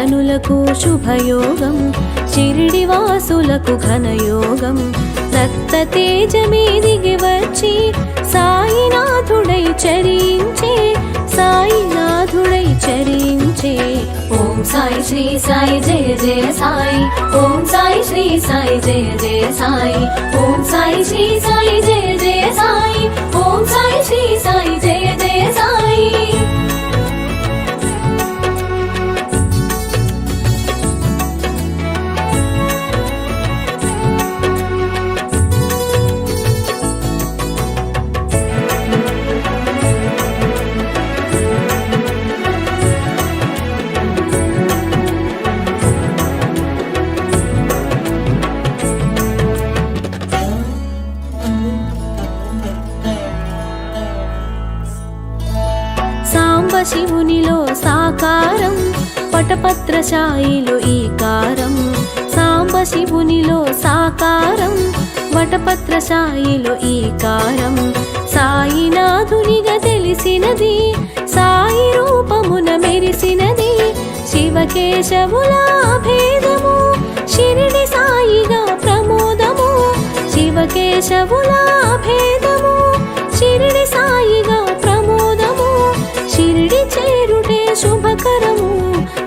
కనులకు శుభయోగం, షిరిడి వాసులకు ఘనయోగం. రక్త తేజమే దిగి వచ్చి సాయినాథుడై చరించే, సాయినాథుడై చరించే. ఓం సాయి శ్రీ సాయి జయ జయ సాయి, ఓం సాయి శ్రీ సాయి జయ జయ సాయి, ఓం సాయి శ్రీ సాయి జయ జయ సాయి, ఓం సాయి శ్రీ సాయి జయ జయ సాయి. శివునిలో సాకారం, వటపత్రశాయిలో ఈకారం. సాంబ శివునిలో సాకారం, వటపత్రశాయిలో ఈకారం. సాయినాథునిగా తెలిసినది, సాయి రూపమున మెరిసినది. శివకేశవుల భేదము, షిరిడి సాయిగా ప్రమోదము. శివకేశవుల భేదము, షిరిడి సాయిగా ప్రమోదము. షిరిడి చేరుటే శుభకరము,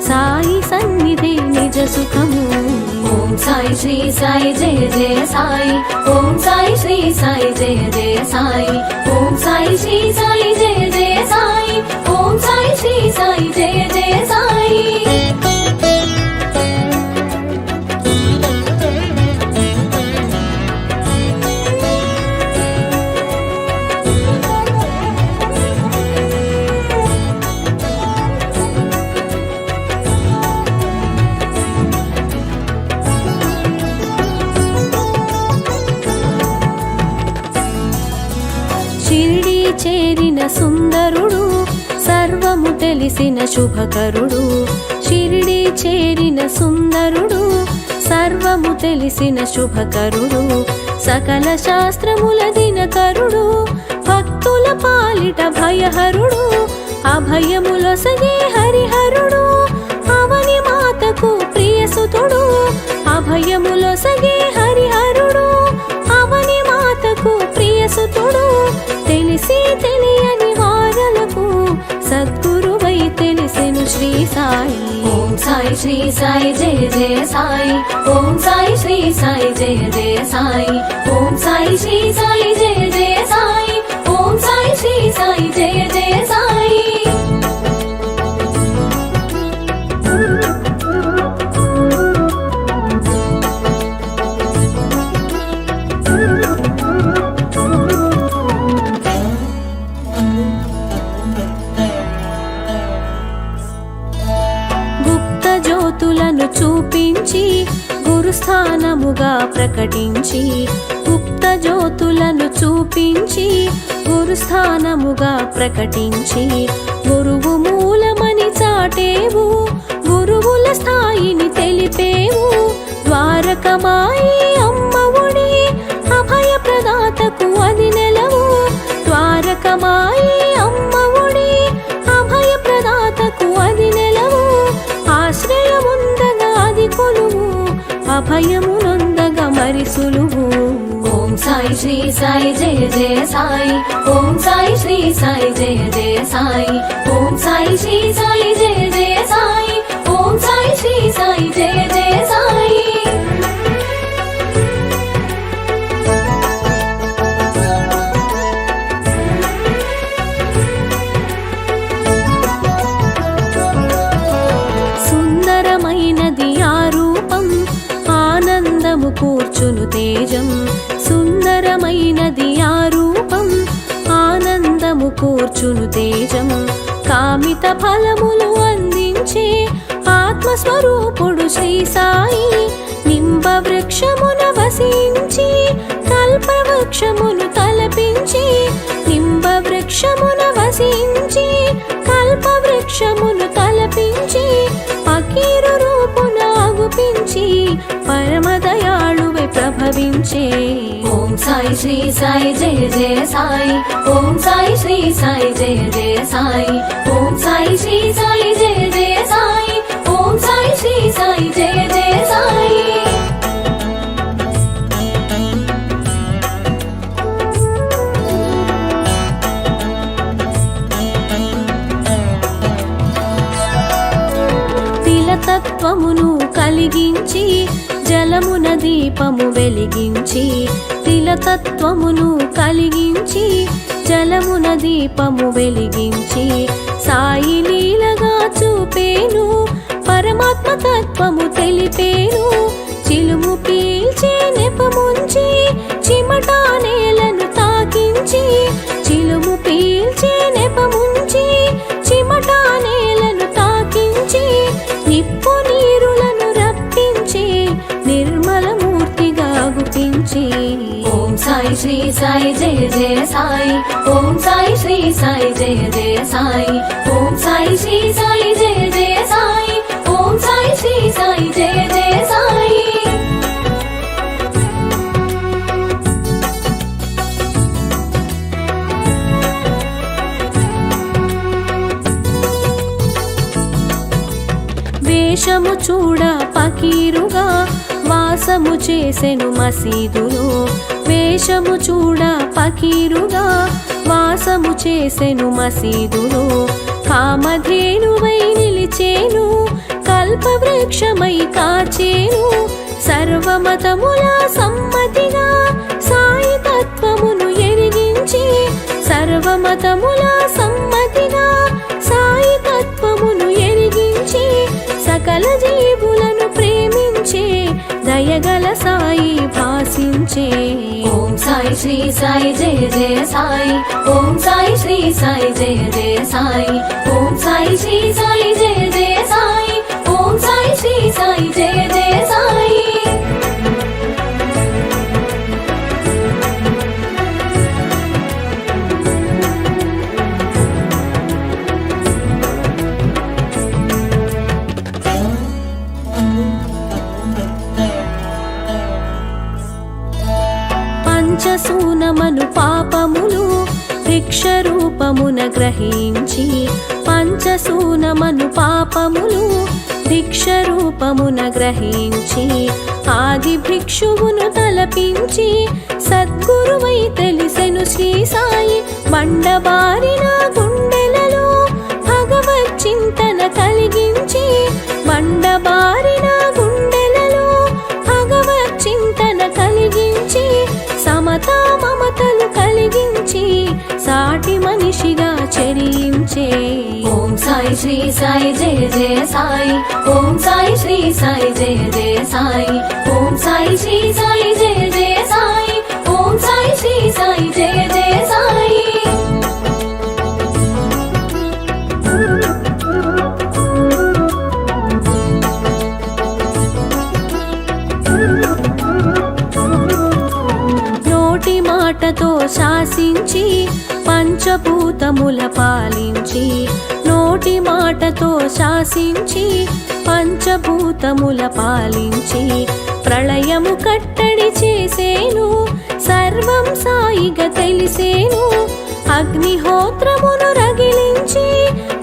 సాయి సన్నిధి నిజ సుఖము. ఓం సాయి శ్రీ సాయి జయ జయ సాయి, ఓం సాయి శ్రీ సాయి జయ జయ సాయి, ఓం సాయి శ్రీ సాయి జయ జయ సాయి, ఓం సాయి శ్రీ సాయి జయ జయ సాయి. షిరిడి చేరిన సుందరుడు, సర్వము తెలిసిన శుభకరుడు. షిరిడి చేరిన సుందరుడు, సర్వము తెలిసిన శుభకరుడు. సకల శాస్త్రముల దినకరుడు, భక్తుల పాలిట భయహరుడు. అభయములొసగే హరిహరుడు, అవని మాతకు ప్రియసుతుడు. అభయములొసగే హరిహరుడు, అవని మాతకు ప్రియసుతుడు. తెలిసి తెలియని వారలకు సద్గురువై తెలిసెను శ్రీ సాయి. ఓం సాయి శ్రీ సాయి జయ జయ సాయి, ఓం సాయి శ్రీ సాయి జయ జయ సాయి, ఓం సాయి శ్రీ సాయి జయ జయ సాయి, ఓం సాయి శ్రీ సాయి జయ జయ సాయి. చూపించి గురుస్థానముగా ప్రకటించి, గుప్త జ్యోతులను చూపించి గురుస్థానముగా ప్రకటించి. గురువు మూలమని చాటేవు, గురువుల స్థాయిని తెలిపేవు. ద్వారకమాయి అమ్మవుడి, అభయ ప్రదాతకు అది నెలవు. ద్వారకమాయి అమ్మవుడి, అభయ ప్రదాతకు అది నెలవు. ఆశ్రయముందగా అది కొలువు, అభయమునొందగా మరి సులువు. ఓం సాయి శ్రీ సాయి జయ జయ సాయి, ఓం సాయి శ్రీ సాయి జయ జయ సాయి, ఓం సాయి శ్రీ సాయి జయ జయ సాయి, ఓం సాయి శ్రీ సాయి జయ జయ సాయి. సుందరమైనది ఆ రూపం, ఆనందము కూర్చును తేజం. సుందరమైనది ఆ రూపం, ఆనందము కూర్చును తేజం. కామిత ఫలములు అందించే ఆత్మస్వరూపుడు శ్రీ సాయి. నింబ వృక్షమున వసించి కల్పవృక్షమును తలపించి. నింబ వృక్షమున వసించి కల్పవృక్షమును తలపించి. ఫకీరు రూపున అగుపించి పరమదయాళువై ప్రభవించే. ఓం సాయి శ్రీ సాయి జయ జయ సాయి, ఓం సాయి శ్రీ సాయి జయ జయ సాయి, ఓం సాయి శ్రీ సాయి జయ జయ సాయి, ఓం సాయి సాయి జయ జయ సాయి. తిలతత్వమును కలిగించి జలమున దీపము వెలిగించి, తిలతత్వమును కలిగించి జలమున దీపము వెలిగించి, సాయి లీలగా చూపేను పరమాత్మ తత్వము తెలిపేను. చిలుము పీల్చి నెపముంచి చిమటా నేలను తాకించి, చిలుము పీల్చి నెపముంచి చిమటా నేలను తాకించి, నిప్పు నీరులను రప్పించి నిర్మల మూర్తిగా గుపించి. ఓం సాయి శ్రీ సాయి జయ జయ సాయి. ఓం సాయి శ్రీ సాయి జయ జయ సాయి. ఓం సాయి శ్రీ సాయి జయ జయ సాయి. ఓం సాయి శ్రీ సాయి జయ జయ సాయి. వేషము చూడ పకీరుగా వాసము చేసెను మసీదులో. వేషము చూడ పకీరుగా వాసము చేసెను మసీదులో. కామధేనువై నిలిచేను కల్పవృక్షమై కాచేను. సర్వమతముల సమ్మతిగా సాయి తత్వమును ఎరిగించి, సర్వమతముల సమ్మతిగా సాయి తత్వమును ఎరిగించి, సకల జీవులను ప్రేమించే దయగల సాయి భాసించే. ఓం సాయి శ్రీ సాయి జయ జయ సాయి. ఓం సాయి శ్రీ సాయి జయ జయ సాయి. ఓం సాయి శ్రీ సాయి జయ జయ సాయి. ఓం సాయి శ్రీ సాయి జయ జయ సాయి. పంచసూనమను పాపములు భిక్ష రూపమున గ్రహించి, పంచసూనమను పాపములు భిక్ష రూపమున గ్రహించి, ఆది భిక్షువును తలపించి సద్గురువై తెలిసెను శ్రీ సాయి. బండబారిన గుండెలలో భగవత్ చింతన కలిగించి, బండబారిన గుండెలలో భగవత్ చింతన కలిగించి, సమతా మమతలు కలిగించి సాటి మనిషిగా చరించే. ఓం సాయి శ్రీ సాయి జయ జయ సాయి. ఓం సాయి శ్రీ సాయి జయ జయ సాయి. ఓం సాయి శ్రీ సాయి జయ జయ సాయి. ఓం సాయి శ్రీ సాయి జయ జయ సాయి. నోటి మాటతో శాసించి పంచభూతముల పాలించి, నోటి మాటతో శాసించి పంచభూతముల పాలించి, ప్రళయము కట్టడి చేసేను సర్వం సాయిగా తెలిసేను. అగ్నిహోత్రమును రగిలించి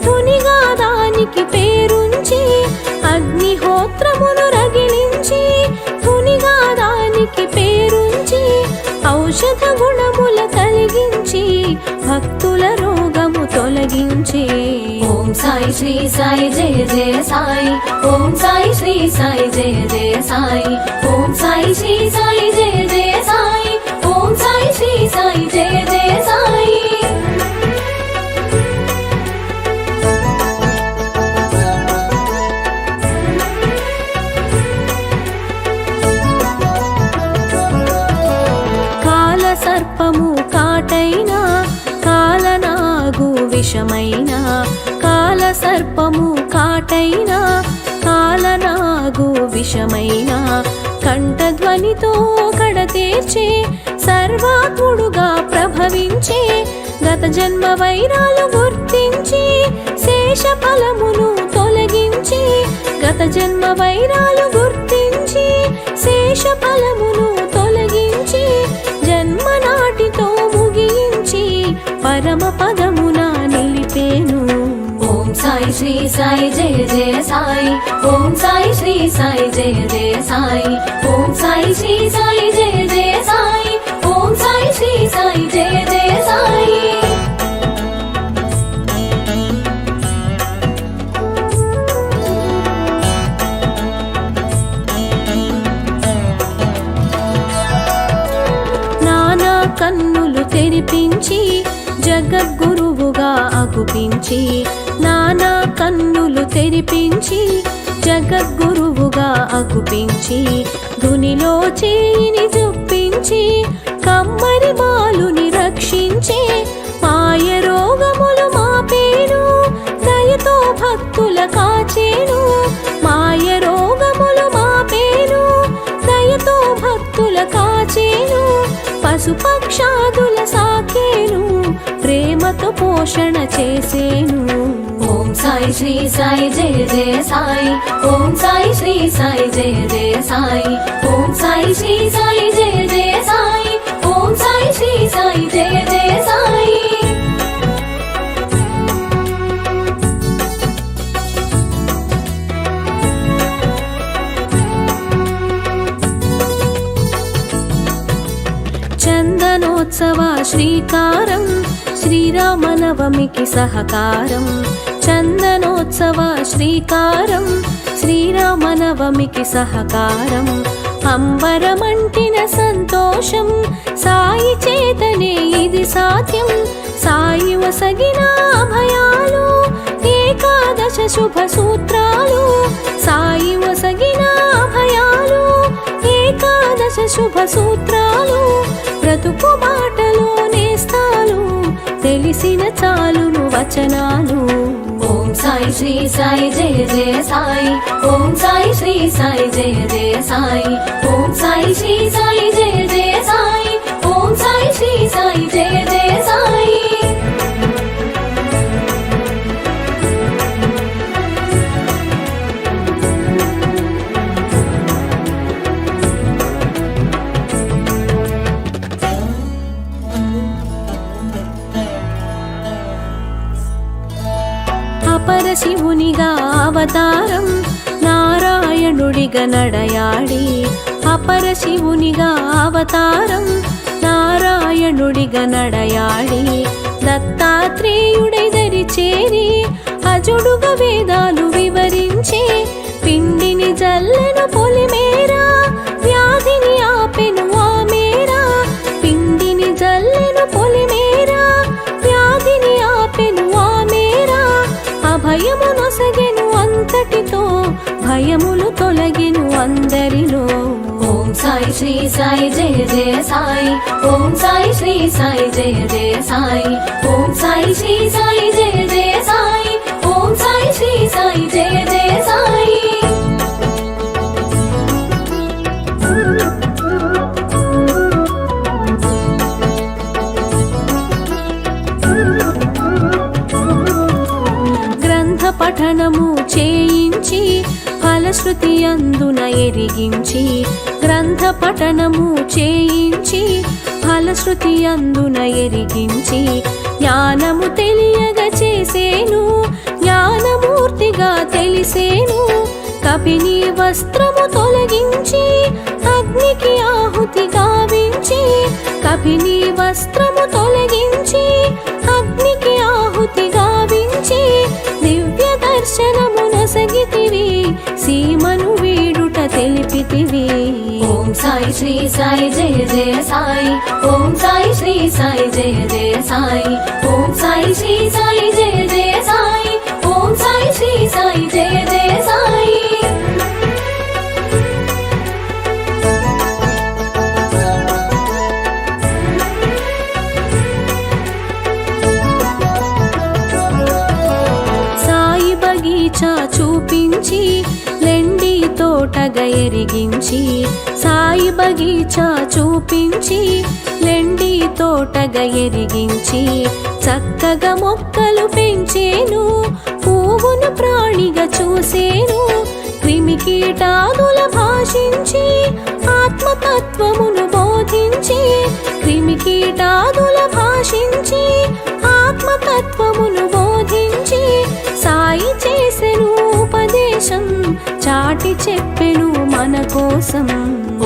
తునిగా దానికి పేరుంచి, అగ్నిహోత్రమును రగిలించి తునిగా దానికి పేరుంచి, ఔషధ గుణముల కలిగించి భక్తుల రోగము తొలగించి. ఓం సాయి శ్రీ సాయి జయ జయ సాయి. ఓం సాయి శ్రీ సాయి జయ జయ సాయి. ఓం సాయి శ్రీ సాయి జయ జయ సాయి. ఓం సాయి శ్రీ సాయి జయ జయ సాయి. సర్పము కాటైన కాలనాగు విషమైన, కాల సర్పము కాటైన కాలనాగు విషమైన, కంఠధ్వనితో కడతీర్చే సర్వాత్ముడుగా ప్రభవించే, గత జన్మ వైరాలు గుర్తించి శేష ఫలమును తొలగించి, గత జన్మ వైరాలు గుర్తించి శేష ఫలమును తొలగించి, జన్మ నాటితో ముగించి పరమ పదమున నిలిపేను. ఓం సాయి శ్రీ సాయి జయ జయ సాయి ఓం సాయి శ్రీ సాయి జయ జయ సాయి ఓం సాయి శ్రీ సాయి జయ జయ సాయి ఓం సాయి శ్రీ సాయి జయ జయ సాయి. నానా కన్నులు తెరిపించి జగద్గురువుగా అగుపించి నానా కన్నులు తెరిపించి జగద్గురువుగా అగుపించి ధునిలో చేయిని జొప్పించి కమ్మరి బాలుని రక్షించే మాయ రోగములు మాపేను దయతో భక్తుల కాచేను మాయ రోగములు మాపేను దయతో భక్తుల కాచేను పశుపక్షాదుల సాకేను ప్రేమతో పోషణ చేసేను. ఓం సాయి శ్రీ సాయి జయ జయ సాయి ఓం సాయి శ్రీ సాయి జయ జయ సాయి ఓం సాయి శ్రీ సాయి జయ జయ సాయి ఓం సాయి శ్రీ సాయి జయ జయ సాయి. చందనోత్సవ శ్రీకారం శ్రీరామనవమికి సహకారం చందనోత్సవ శ్రీకారం శ్రీరామనవమికి సహకారం అంబరమంటిన సంతోషం సాయి చేతనే ఇది సాధ్యం సాయి వసగిన అభయాలు ఏకాదశ శుభ సూత్రాలు సాయి వసగిన అభయాలు ఏకాదశ శుభ సూత్రాలు బ్రతుకు బాటలో నేస్తాలు తెలిసిన చాలును వచనాలు. ఓం సాయి శ్రీ సాయి జయ జయ సాయి ఓం సాయి శ్రీ సాయి జయ జయ సాయి ఓం సాయి శ్రీ సాయి జయ జయ సాయి ఓం సాయి శ్రీ సాయి జయ జయ సాయి. పరశివునిగా అవతారం నారాయణుడిగా నడయాడి అపరశివునిగా అవతారం నారాయణుడిగా నడయాడి దత్తాత్రేయుడై దరి చేరి అజుడుగా వేదాలు వివరించే పిండిని జల్లెను పొలిమేరా వ్యాధిని ఆపెను ఆ మేరా పిండిని జల్లెను పొలిమేరా వ్యాధిని ఆపెను ఆ మేరా అభయము నొసగెను అంతటితో భయములు తొలగెను అందరిలో. ఓం సాయి శ్రీ సాయి జయ జయ సాయి ఓం సాయి శ్రీ సాయి జయ జయ సాయి ఓం సాయి శ్రీ సాయి జయ జయ సాయి ఓం సాయి శ్రీ సాయి జయ జయ సాయి. పఠనము చేయించి ఫలశ్రుతి అందున ఎరిగించి గ్రంథ పఠనము చేయించి ఫలశ్రుతి అందున ఎరిగించి జ్ఞానము తెలియగా చేసేను జ్ఞానమూర్తిగా తెలిసేను కపిని వస్త్రము తొలగించి అగ్నికి ఆహుతి గావించి కపిని వస్త్రము తొలగించి అగ్నికి ఆహుతి గావించి దివ్య దర్శనము నొసగితివి సీమను వీడుట తెలిపితివి. ఓం సాయి శ్రీ సాయి జయ జయ సాయి ఓం సాయి శ్రీ సాయి జయ జయ సాయి ఓం సాయి శ్రీ సాయి జయ జయ సాయి ఓం సాయి శ్రీ సాయి జయ జయ సాయి. బగీచా చూపించి లెండి తోటగా ఎరిగించి సాయి బగీచా చూపించి లెండి తోటగా ఎరిగించి చక్కగా మొక్కలు పెంచేను పువ్వును ప్రాణిగా చూసేను క్రిమికీటాదుల భాషించి ఆత్మతత్వమును బోధించి క్రిమికీటాదుల భాషించి ఆత్మతత్వమును బోధించి సాయి చాటి చెప్పెను మన కోసం.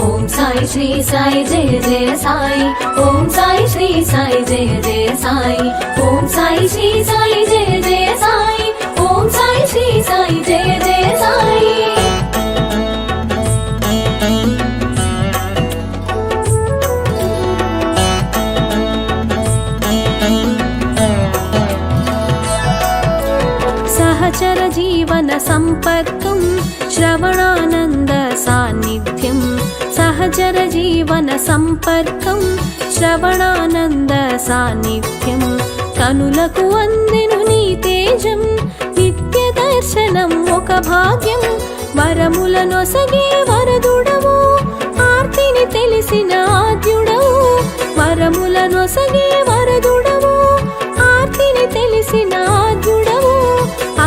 ఓం సాయి శ్రీ సాయి జయ జయ సాయి, ఓం సాయి శ్రీ సాయి జయ జయ సాయి, ఓం సాయి శ్రీ సాయి జయ జయ సాయి, ఓం సాయి శ్రీ సాయి జయ జయ సాయి. సహచర జీవన సంపర్కం శ్రవణానంద సాన్నిధ్యం, సహచర జీవన సంపర్కం శ్రవణానంద సాన్నిధ్యం. కనులకు అందెను నీ తేజం, నిత్య దర్శనం ఒక భాగ్యం. వరములనొసగే వరదుడవు, ఆర్తిని తెలిసిన ఆద్యుడవు. వరములనొసగే వరదుడవు, ఆర్తిని తెలిసిన ఆద్యుడవు.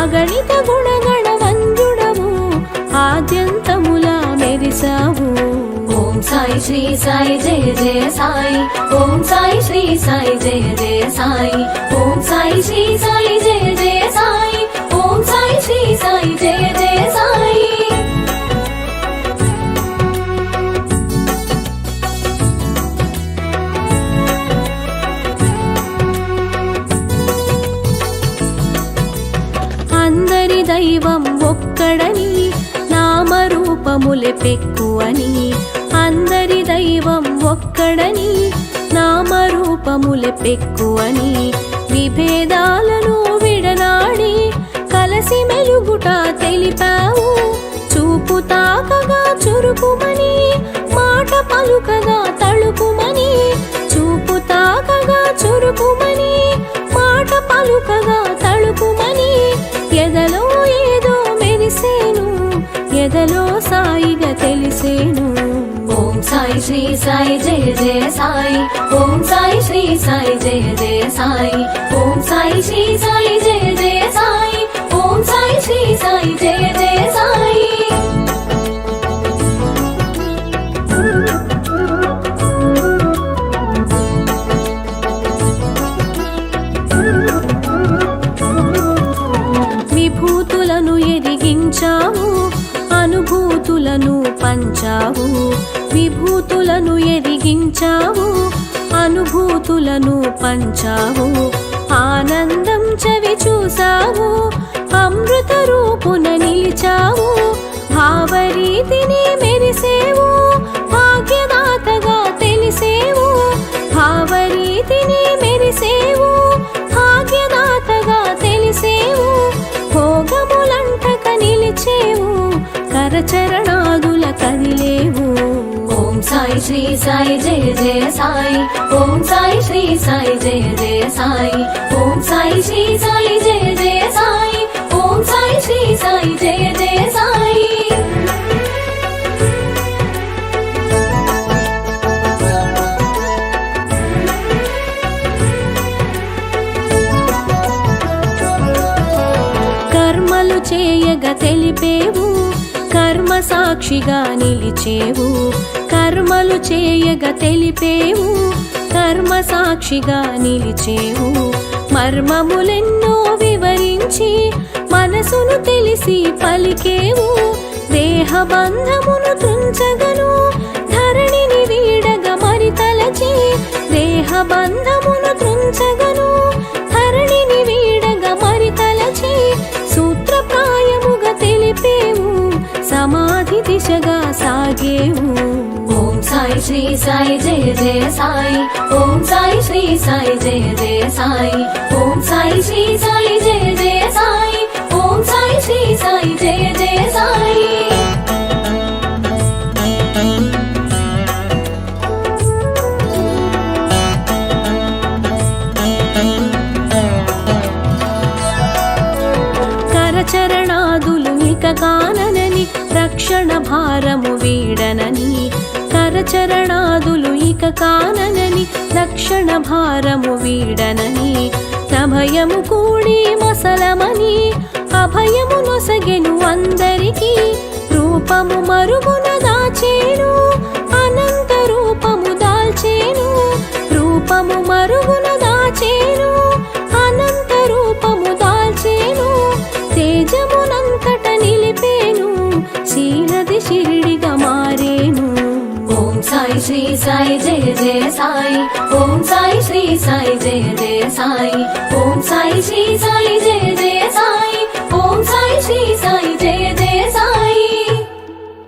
అగణిత గుణగణ వంద్యుడవు, ఆద్యంతములా మెరిసావు. ఓం సాయి శ్రీ సాయి జయ జయ సాయి, ఓం సాయి శ్రీ సాయి జయ జయ సాయి, ఓం సాయి శ్రీ సాయి జయ జయ సాయి, ఓం సాయి శ్రీ సాయి జయ జయ సాయి. అందరి దైవం ఒక్కడని, నామరూపములే పెక్కువని. అందరి దైవం ఒక్కడని, నామరూపములే పెక్కువని. విభేదాలను విడనాడి కలసి మెలుగుట తెలిపావు. చూపు తాకగా చురుకుమని, మాట పలుకగా తళుకుమని. చూపు తాకగా చురుకుమని, మాట పలుకగా తళుకుమని. ఎదలో ఏదో మెరిసేను, ఎదలో సాయిగా తెలిసేను. ఓం సాయి శ్రీ సాయి జయ జయ సాయి, ఓం సాయి శ్రీ సాయి జయ జయ సాయి, ఓం సాయి శ్రీ సాయి జయ జయ సాయి, ఓం సాయి శ్రీ సాయి జయ జయ సాయి. విభూతులను ఎదిగించావు, అనుభూతులను పంచావు. విభూతులను ఎదిగించావు, అనుభూతులను పంచావు. ఆనందం చవి చూసావు, అమృత రూపున నిలిచావు. భావరీతిని మెరిసేవు, భాగ్యదాతగా తెలిసేవు. భావరీతిని మెరిసేవు, భాగ్యదాతగా తెలిసేవు. భోగములంటక నిలిచేవు, కరచరణాదుల కదిలేవు. ఓం సాయి శ్రీ సాయి జయ జయ సాయి, ఓం సాయి శ్రీ సాయి జయ జయ సాయి, ఓం సాయి శ్రీ సాయి జయ జయ సాయి, ఓం సాయి శ్రీ సాయి జయ జయ సాయి. కర్మలు చేయగా తెలిపేవు, కర్మ సాక్షిగా నిలిచేవు. కర్మలు చేయగా తెలిపేవు, కర్మ సాక్షిగా నిలిచేవు. మర్మములెన్నో వివరించి మనసును తెలిసి పలికేవు. దేహబంధమును తుంచగను, ధరణిని వీడగా మరి తలచి. దేహబంధమును తుంచగను, ధరణిని వీడగా మరి తలచి. సూత్రప్రాయముగా తెలిపేవు, సమాధి దిశగా సాగేవు. ఓం సాయి శ్రీ సాయి జయ జయ సాయి, ఓం సాయి శ్రీ సాయి జయ జయ సాయి, ఓం సాయి శ్రీ సాయి జయ జయ సాయి, ఓం సాయి శ్రీ సాయి జయ జయ సాయి. కరచరణాదులు ఇక కాననని, రక్షణ భారము వీడనని. కరచరణాదులు ఇక కాననని, రక్షణ భారము వీడనని. నభయము కూడి మసలమని, అభయము నొసగెను అందరికీ. రూపము మరుగున దాచేను, అనంత రూపము దాల్చేను. రూపము మరుగున దాచేను, అనంత రూపము దాల్చేను. తేజమునంతట నిలిపేను, శీల సాయి జయ జయ సాయి ఓం సాయి శ్రీ సాయి జయ జయ సాయి ఓం సాయి శ్రీ సాయి జయ జయ